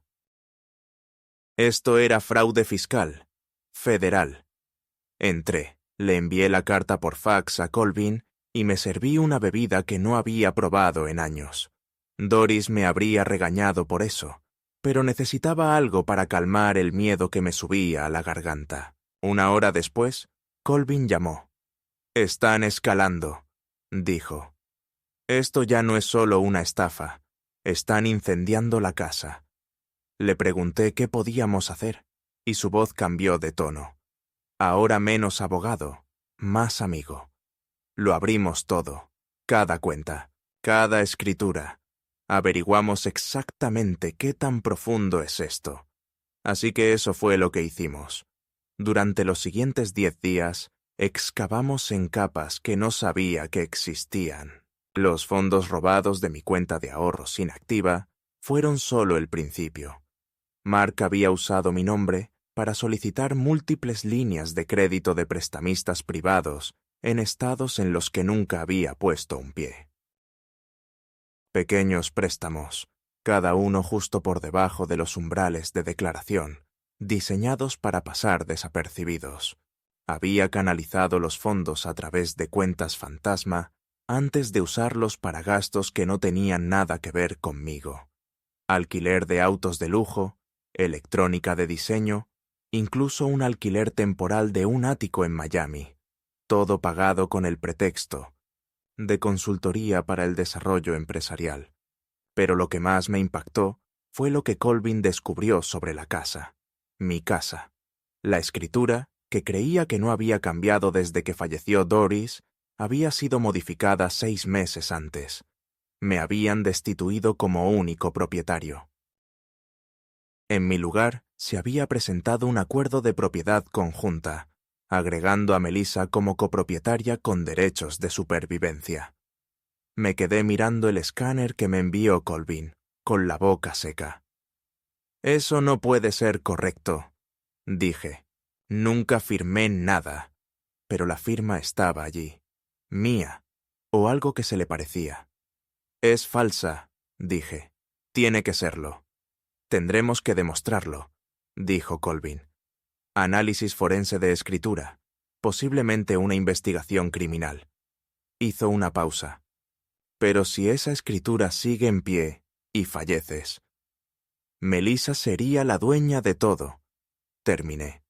Esto era fraude fiscal, federal. Entré, le envié la carta por fax a Colvin y me serví una bebida que no había probado en años. Doris me habría regañado por eso, pero necesitaba algo para calmar el miedo que me subía a la garganta. 1 hora después, Colvin llamó. «Están escalando», dijo. «Esto ya no es solo una estafa. Están incendiando la casa». Le pregunté qué podíamos hacer, y su voz cambió de tono. Ahora menos abogado, más amigo. Lo abrimos todo, cada cuenta, cada escritura. Averiguamos exactamente qué tan profundo es esto. Así que eso fue lo que hicimos. Durante los siguientes 10 días, excavamos en capas que no sabía que existían. Los fondos robados de mi cuenta de ahorros inactiva fueron solo el principio. Mark había usado mi nombre para solicitar múltiples líneas de crédito de prestamistas privados en estados en los que nunca había puesto un pie. Pequeños préstamos, cada uno justo por debajo de los umbrales de declaración, diseñados para pasar desapercibidos. Había canalizado los fondos a través de cuentas fantasma antes de usarlos para gastos que no tenían nada que ver conmigo. Alquiler de autos de lujo, electrónica de diseño, incluso un alquiler temporal de un ático en Miami, todo pagado con el pretexto de consultoría para el desarrollo empresarial. Pero lo que más me impactó fue lo que Colvin descubrió sobre la casa, mi casa. La escritura, que creía que no había cambiado desde que falleció Doris, había sido modificada 6 meses antes. Me habían destituido como único propietario. En mi lugar, se había presentado un acuerdo de propiedad conjunta, agregando a Melissa como copropietaria con derechos de supervivencia. Me quedé mirando el escáner que me envió Colvin, con la boca seca. «Eso no puede ser correcto», dije. «Nunca firmé nada». Pero la firma estaba allí, mía, o algo que se le parecía. «Es falsa», dije. «Tiene que serlo». «Tendremos que demostrarlo», dijo Colvin. «Análisis forense de escritura, posiblemente una investigación criminal». Hizo una pausa. «Pero si esa escritura sigue en pie y falleces, Melissa sería la dueña de todo», terminé.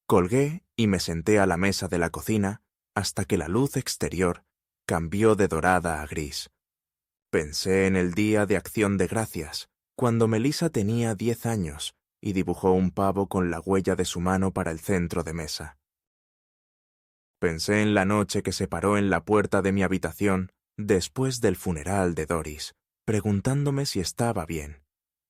Colgué y me senté a la mesa de la cocina hasta que la luz exterior cambió de dorada a gris. Pensé en el Día de Acción de Gracias, cuando Melissa tenía 10 años y dibujó un pavo con la huella de su mano para el centro de mesa. Pensé en la noche que se paró en la puerta de mi habitación después del funeral de Doris, preguntándome si estaba bien,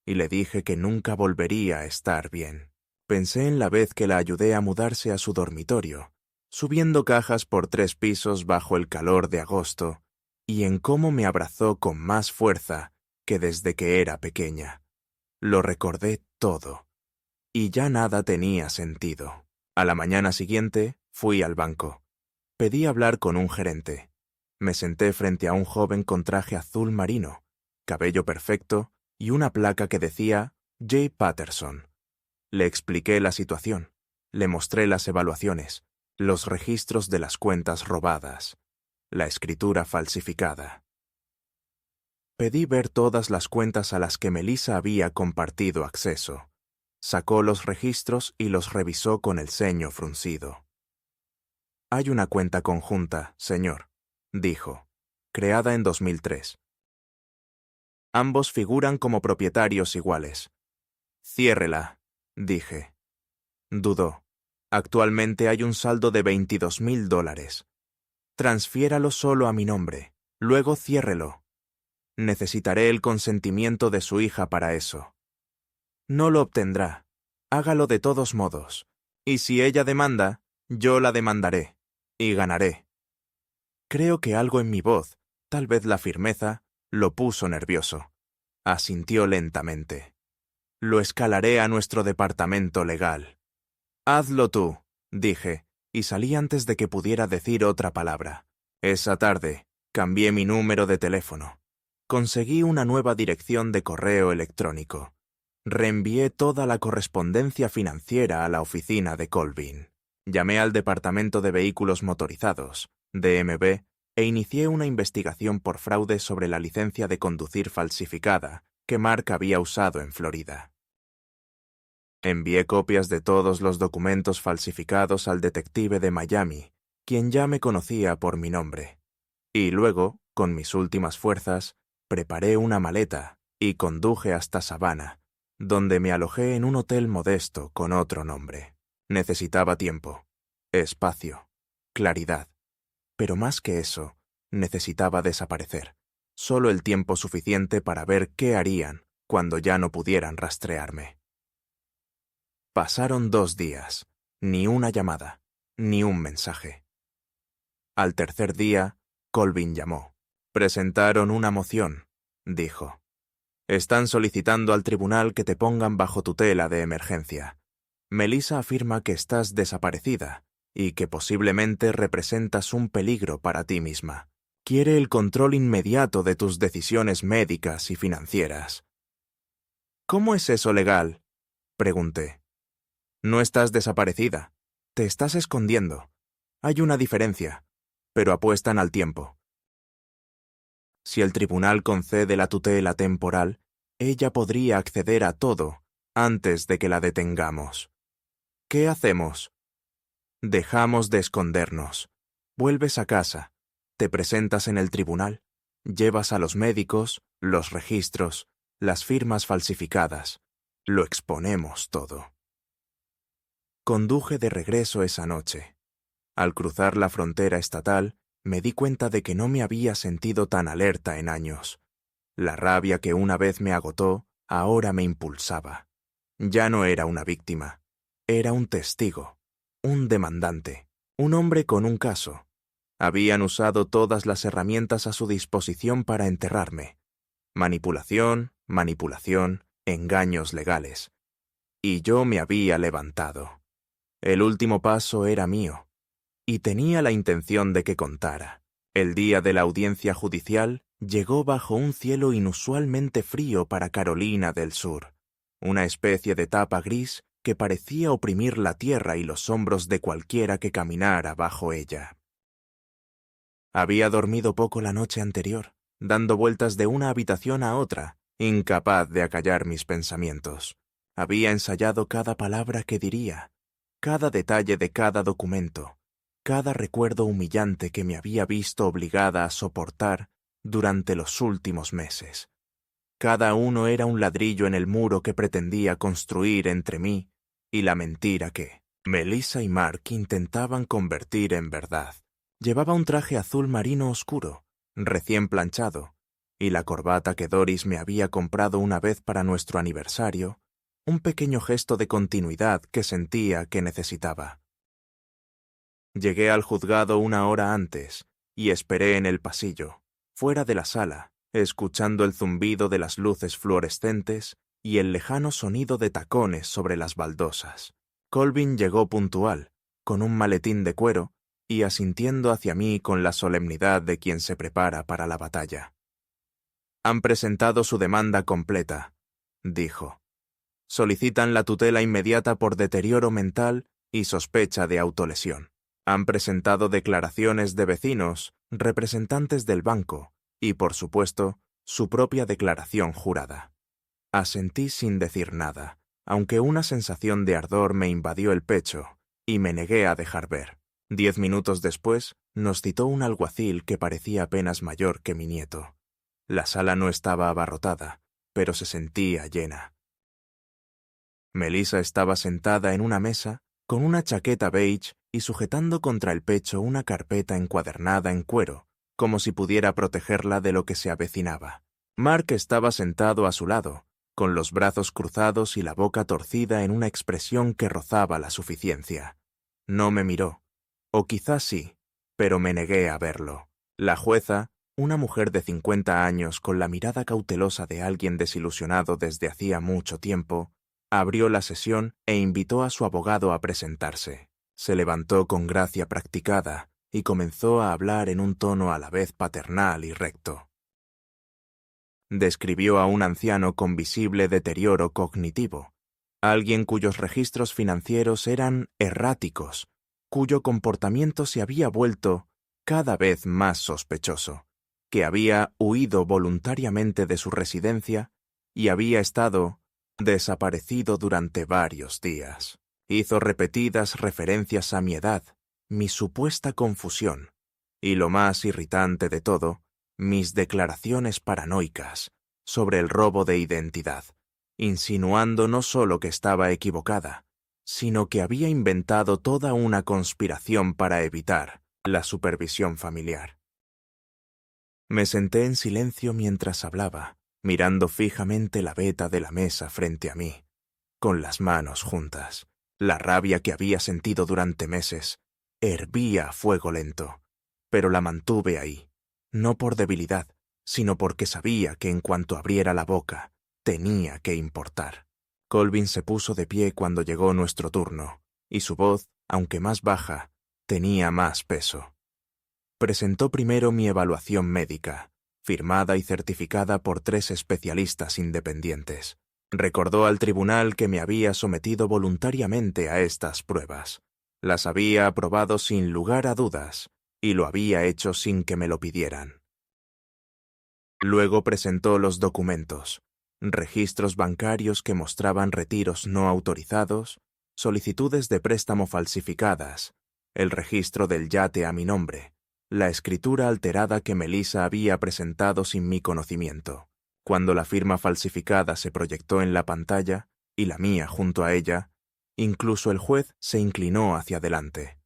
y le dije que nunca volvería a estar bien. Pensé en la vez que la ayudé a mudarse a su dormitorio, subiendo cajas por 3 pisos bajo el calor de agosto, y en cómo me abrazó con más fuerza que desde que era pequeña. Lo recordé todo, y ya nada tenía sentido. A la mañana siguiente fui al banco. Pedí hablar con un gerente. Me senté frente a un joven con traje azul marino, cabello perfecto y una placa que decía J. Patterson. Le expliqué la situación, le mostré las evaluaciones, los registros de las cuentas robadas, la escritura falsificada. Pedí ver todas las cuentas a las que Melissa había compartido acceso. Sacó los registros y los revisó con el ceño fruncido. «Hay una cuenta conjunta, señor», dijo, creada en 2003. «Ambos figuran como propietarios iguales». «Ciérrela», dije. Dudó. «Actualmente hay un saldo de $22,000. Transfiéralo solo a mi nombre, luego ciérrelo. Necesitaré el consentimiento de su hija para eso». «No lo obtendrá. Hágalo de todos modos. Y si ella demanda, yo la demandaré. Y ganaré». Creo que algo en mi voz, tal vez la firmeza, lo puso nervioso. Asintió lentamente. «Lo escalaré a nuestro departamento legal». «Hazlo tú», dije, y salí antes de que pudiera decir otra palabra. Esa tarde, cambié mi número de teléfono. Conseguí una nueva dirección de correo electrónico. Reenvié toda la correspondencia financiera a la oficina de Colvin. Llamé al Departamento de Vehículos Motorizados, DMV, e inicié una investigación por fraude sobre la licencia de conducir falsificada que Mark había usado en Florida. Envié copias de todos los documentos falsificados al detective de Miami, quien ya me conocía por mi nombre. Y luego, con mis últimas fuerzas, preparé una maleta y conduje hasta Savannah, donde me alojé en un hotel modesto con otro nombre. Necesitaba tiempo, espacio, claridad. Pero más que eso, necesitaba desaparecer. Solo el tiempo suficiente para ver qué harían cuando ya no pudieran rastrearme. Pasaron 2 días, ni una llamada, ni un mensaje. Al tercer día, Colvin llamó. «Presentaron una moción», dijo. «Están solicitando al tribunal que te pongan bajo tutela de emergencia. Melissa afirma que estás desaparecida y que posiblemente representas un peligro para ti misma. Quiere el control inmediato de tus decisiones médicas y financieras». «¿Cómo es eso legal?», pregunté. «No estás desaparecida. Te estás escondiendo. Hay una diferencia, pero apuestan al tiempo. Si el tribunal concede la tutela temporal, ella podría acceder a todo antes de que la detengamos. ¿Qué hacemos? Dejamos de escondernos. Vuelves a casa, te presentas en el tribunal, llevas a los médicos, los registros, las firmas falsificadas. Lo exponemos todo. Conduje de regreso esa noche. Al cruzar la frontera estatal, me di cuenta de que no me había sentido tan alerta en años. La rabia que una vez me agotó, ahora me impulsaba. Ya no era una víctima, era un testigo, un demandante, un hombre con un caso. Habían usado todas las herramientas a su disposición para enterrarme. Manipulación, engaños legales. Y yo me había levantado. El último paso era mío. Y tenía la intención de que contara. El día de la audiencia judicial llegó bajo un cielo inusualmente frío para Carolina del Sur, una especie de tapa gris que parecía oprimir la tierra y los hombros de cualquiera que caminara bajo ella. Había dormido poco la noche anterior, dando vueltas de una habitación a otra, incapaz de acallar mis pensamientos. Había ensayado cada palabra que diría, cada detalle de cada documento, cada recuerdo humillante que me había visto obligada a soportar durante los últimos meses. Cada uno era un ladrillo en el muro que pretendía construir entre mí y la mentira que Melissa y Mark intentaban convertir en verdad. Llevaba un traje azul marino oscuro, recién planchado, y la corbata que Doris me había comprado una vez para nuestro aniversario, un pequeño gesto de continuidad que sentía que necesitaba. Llegué al juzgado una hora antes y esperé en el pasillo, fuera de la sala, escuchando el zumbido de las luces fluorescentes y el lejano sonido de tacones sobre las baldosas. Colvin llegó puntual, con un maletín de cuero y asintiendo hacia mí con la solemnidad de quien se prepara para la batalla. «Han presentado su demanda completa», dijo. «Solicitan la tutela inmediata por deterioro mental y sospecha de autolesión. Han presentado declaraciones de vecinos, representantes del banco y, por supuesto, su propia declaración jurada». Asentí sin decir nada, aunque una sensación de ardor me invadió el pecho y me negué a dejar ver. 10 minutos después, nos citó un alguacil que parecía apenas mayor que mi nieto. La sala no estaba abarrotada, pero se sentía llena. Melissa estaba sentada en una mesa, con una chaqueta beige y sujetando contra el pecho una carpeta encuadernada en cuero, como si pudiera protegerla de lo que se avecinaba. Mark estaba sentado a su lado, con los brazos cruzados y la boca torcida en una expresión que rozaba la suficiencia. No me miró, o quizás sí, pero me negué a verlo. La jueza, una mujer de 50 años con la mirada cautelosa de alguien desilusionado desde hacía mucho tiempo, abrió la sesión e invitó a su abogado a presentarse. Se levantó con gracia practicada y comenzó a hablar en un tono a la vez paternal y recto. Describió a un anciano con visible deterioro cognitivo, alguien cuyos registros financieros eran erráticos, cuyo comportamiento se había vuelto cada vez más sospechoso, que había huido voluntariamente de su residencia y había estado desaparecido durante varios días. Hizo repetidas referencias a mi edad, mi supuesta confusión, y lo más irritante de todo, mis declaraciones paranoicas sobre el robo de identidad, insinuando no solo que estaba equivocada, sino que había inventado toda una conspiración para evitar la supervisión familiar. Me senté en silencio mientras hablaba, mirando fijamente la veta de la mesa frente a mí, con las manos juntas. La rabia que había sentido durante meses hervía a fuego lento, pero la mantuve ahí, no por debilidad, sino porque sabía que en cuanto abriera la boca, tenía que importar. Colvin se puso de pie cuando llegó nuestro turno, y su voz, aunque más baja, tenía más peso. Presentó primero mi evaluación médica, firmada y certificada por 3 especialistas independientes. Recordó al tribunal que me había sometido voluntariamente a estas pruebas. Las había aprobado sin lugar a dudas, y lo había hecho sin que me lo pidieran. Luego presentó los documentos, registros bancarios que mostraban retiros no autorizados, solicitudes de préstamo falsificadas, el registro del yate a mi nombre, la escritura alterada que Melissa había presentado sin mi conocimiento. Cuando la firma falsificada se proyectó en la pantalla, y la mía junto a ella, incluso el juez se inclinó hacia adelante.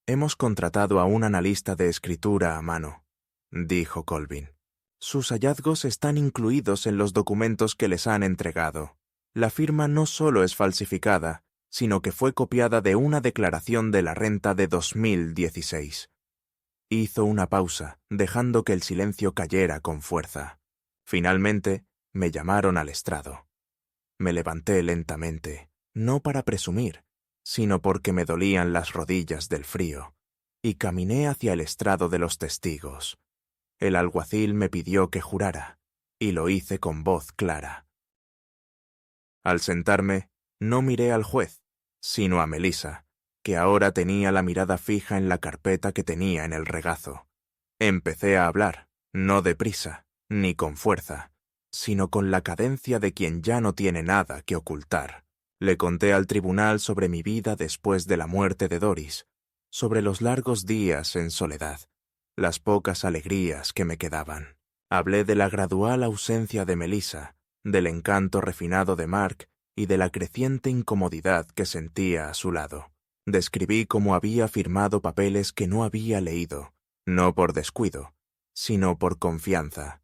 «Hemos contratado a un analista de escritura a mano», dijo Colvin. «Sus hallazgos están incluidos en los documentos que les han entregado. La firma no solo es falsificada, sino que fue copiada de una declaración de la renta de 2016. Hizo una pausa, dejando que el silencio cayera con fuerza. Finalmente, me llamaron al estrado. Me levanté lentamente, no para presumir, sino porque me dolían las rodillas del frío, y caminé hacia el estrado de los testigos. El alguacil me pidió que jurara, y lo hice con voz clara. Al sentarme, no miré al juez, sino a Melissa, que ahora tenía la mirada fija en la carpeta que tenía en el regazo. Empecé a hablar, no deprisa, ni con fuerza, sino con la cadencia de quien ya no tiene nada que ocultar. Le conté al tribunal sobre mi vida después de la muerte de Doris, sobre los largos días en soledad, las pocas alegrías que me quedaban. Hablé de la gradual ausencia de Melissa, del encanto refinado de Mark y de la creciente incomodidad que sentía a su lado. Describí cómo había firmado papeles que no había leído, no por descuido, sino por confianza.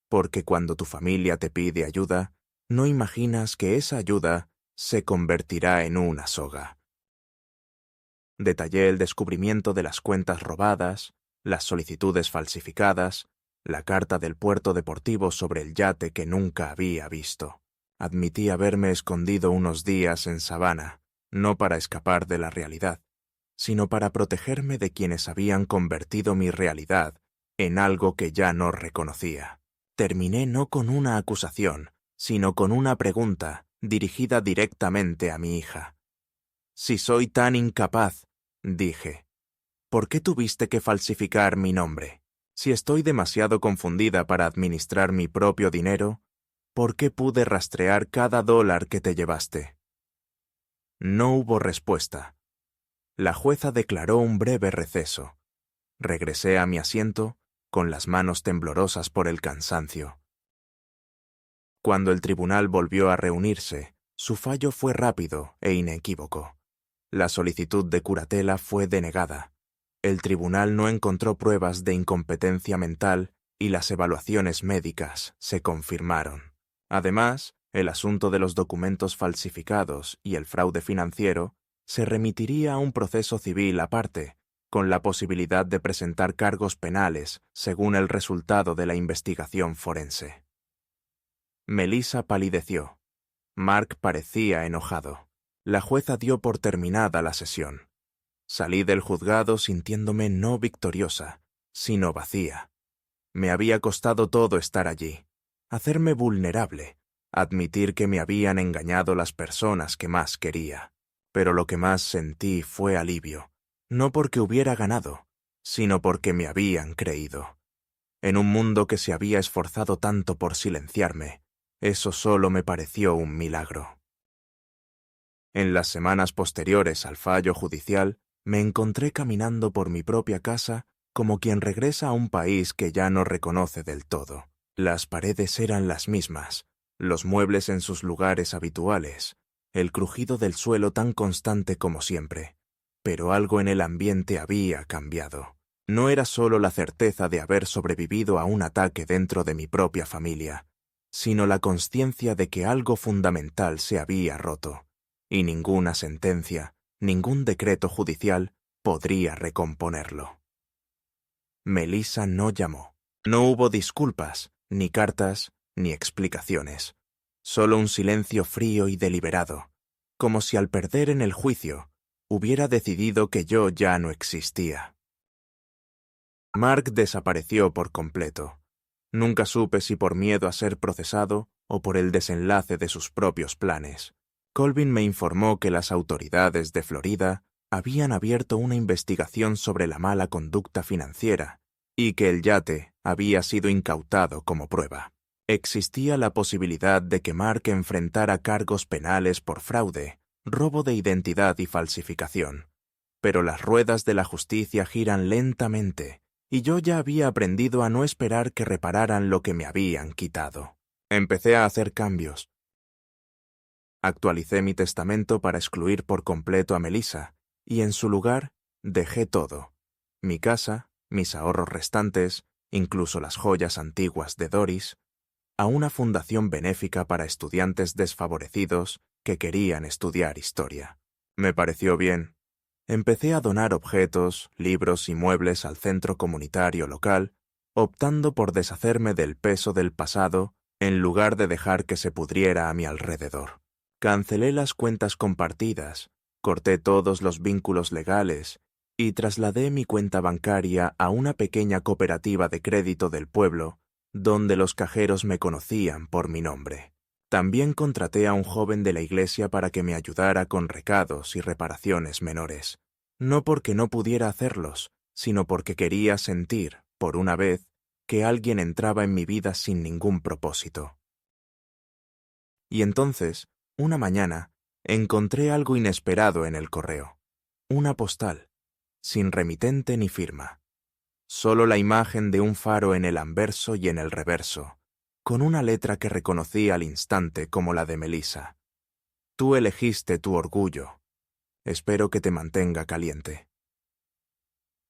Porque cuando tu familia te pide ayuda, no imaginas que esa ayuda se convertirá en una soga. Detallé el descubrimiento de las cuentas robadas, las solicitudes falsificadas, la carta del puerto deportivo sobre el yate que nunca había visto. Admití haberme escondido unos días en Savannah, no para escapar de la realidad, sino para protegerme de quienes habían convertido mi realidad en algo que ya no reconocía. Terminé no con una acusación, sino con una pregunta dirigida directamente a mi hija. «Si soy tan incapaz», dije, «¿por qué tuviste que falsificar mi nombre? Si estoy demasiado confundida para administrar mi propio dinero, ¿por qué pude rastrear cada dólar que te llevaste?» No hubo respuesta. La jueza declaró un breve receso. Regresé a mi asiento, con las manos temblorosas por el cansancio. Cuando el tribunal volvió a reunirse, su fallo fue rápido e inequívoco. La solicitud de curatela fue denegada. El tribunal no encontró pruebas de incompetencia mental y las evaluaciones médicas se confirmaron. Además, el asunto de los documentos falsificados y el fraude financiero se remitiría a un proceso civil aparte, con la posibilidad de presentar cargos penales según el resultado de la investigación forense. Melissa palideció. Mark parecía enojado. La jueza dio por terminada la sesión. Salí del juzgado sintiéndome no victoriosa, sino vacía. Me había costado todo estar allí, hacerme vulnerable, admitir que me habían engañado las personas que más quería. Pero lo que más sentí fue alivio, no porque hubiera ganado, sino porque me habían creído. En un mundo que se había esforzado tanto por silenciarme, eso solo me pareció un milagro. En las semanas posteriores al fallo judicial, me encontré caminando por mi propia casa como quien regresa a un país que ya no reconoce del todo. Las paredes eran las mismas, los muebles en sus lugares habituales, el crujido del suelo tan constante como siempre, pero algo en el ambiente había cambiado. No era solo la certeza de haber sobrevivido a un ataque dentro de mi propia familia, sino la consciencia de que algo fundamental se había roto, y ninguna sentencia, ningún decreto judicial podría recomponerlo. Melissa no llamó. No hubo disculpas, ni cartas, ni explicaciones. Solo un silencio frío y deliberado, como si al perder en el juicio hubiera decidido que yo ya no existía. Mark desapareció por completo. Nunca supe si por miedo a ser procesado o por el desenlace de sus propios planes. Colvin me informó que las autoridades de Florida habían abierto una investigación sobre la mala conducta financiera y que el yate había sido incautado como prueba. Existía la posibilidad de que Mark enfrentara cargos penales por fraude, robo de identidad y falsificación. Pero las ruedas de la justicia giran lentamente, y yo ya había aprendido a no esperar que repararan lo que me habían quitado. Empecé a hacer cambios. Actualicé mi testamento para excluir por completo a Melissa, y en su lugar dejé todo: mi casa, mis ahorros restantes, incluso las joyas antiguas de Doris, a una fundación benéfica para estudiantes desfavorecidos que querían estudiar historia. Me pareció bien. Empecé a donar objetos, libros y muebles al centro comunitario local, optando por deshacerme del peso del pasado en lugar de dejar que se pudriera a mi alrededor. Cancelé las cuentas compartidas, corté todos los vínculos legales y trasladé mi cuenta bancaria a una pequeña cooperativa de crédito del pueblo, donde los cajeros me conocían por mi nombre. También contraté a un joven de la iglesia para que me ayudara con recados y reparaciones menores, no porque no pudiera hacerlos, sino porque quería sentir, por una vez, que alguien entraba en mi vida sin ningún propósito. Y entonces, una mañana, encontré algo inesperado en el correo: una postal, sin remitente ni firma. Solo la imagen de un faro en el anverso y en el reverso, con una letra que reconocí al instante como la de Melissa. Tú elegiste tu orgullo. Espero que te mantenga caliente.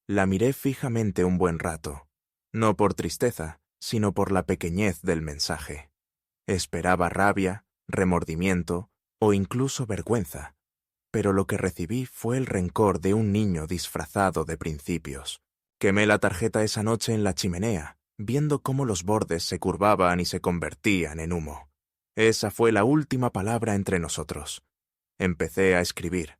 La miré fijamente un buen rato, no por tristeza, sino por la pequeñez del mensaje. Esperaba rabia, remordimiento o incluso vergüenza, pero lo que recibí fue el rencor de un niño disfrazado de principios. Quemé la tarjeta esa noche en la chimenea, viendo cómo los bordes se curvaban y se convertían en humo. Esa fue la última palabra entre nosotros. Empecé a escribir.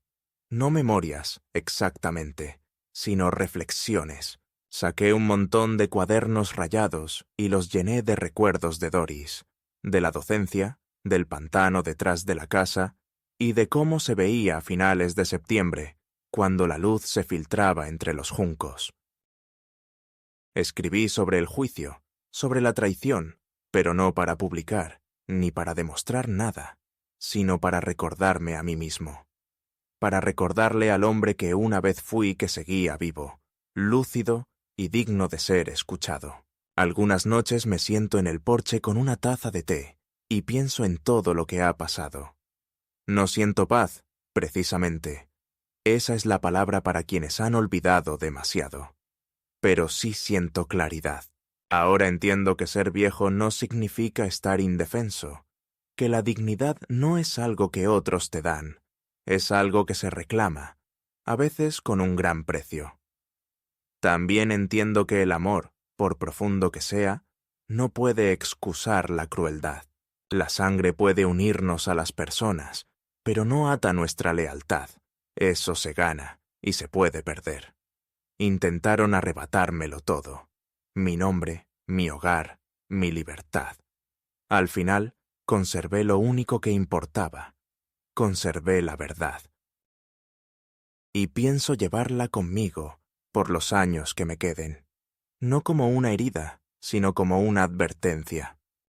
No memorias, exactamente, sino reflexiones. Saqué un montón de cuadernos rayados y los llené de recuerdos de Doris, de la docencia, del pantano detrás de la casa y de cómo se veía a finales de septiembre, cuando la luz se filtraba entre los juncos. Escribí sobre el juicio, sobre la traición, pero no para publicar, ni para demostrar nada, sino para recordarme a mí mismo. Para recordarle al hombre que una vez fui que seguía vivo, lúcido y digno de ser escuchado. Algunas noches me siento en el porche con una taza de té y pienso en todo lo que ha pasado. No siento paz, precisamente. Esa es la palabra para quienes han olvidado demasiado. Pero sí siento claridad. Ahora entiendo que ser viejo no significa estar indefenso, que la dignidad no es algo que otros te dan, es algo que se reclama, a veces con un gran precio. También entiendo que el amor, por profundo que sea, no puede excusar la crueldad. La sangre puede unirnos a las personas, pero no ata nuestra lealtad. Eso se gana y se puede perder. Intentaron arrebatármelo todo: mi nombre, mi hogar, mi libertad. Al final, conservé lo único que importaba. Conservé la verdad. Y pienso llevarla conmigo por los años que me queden, no como una herida, sino como una advertencia.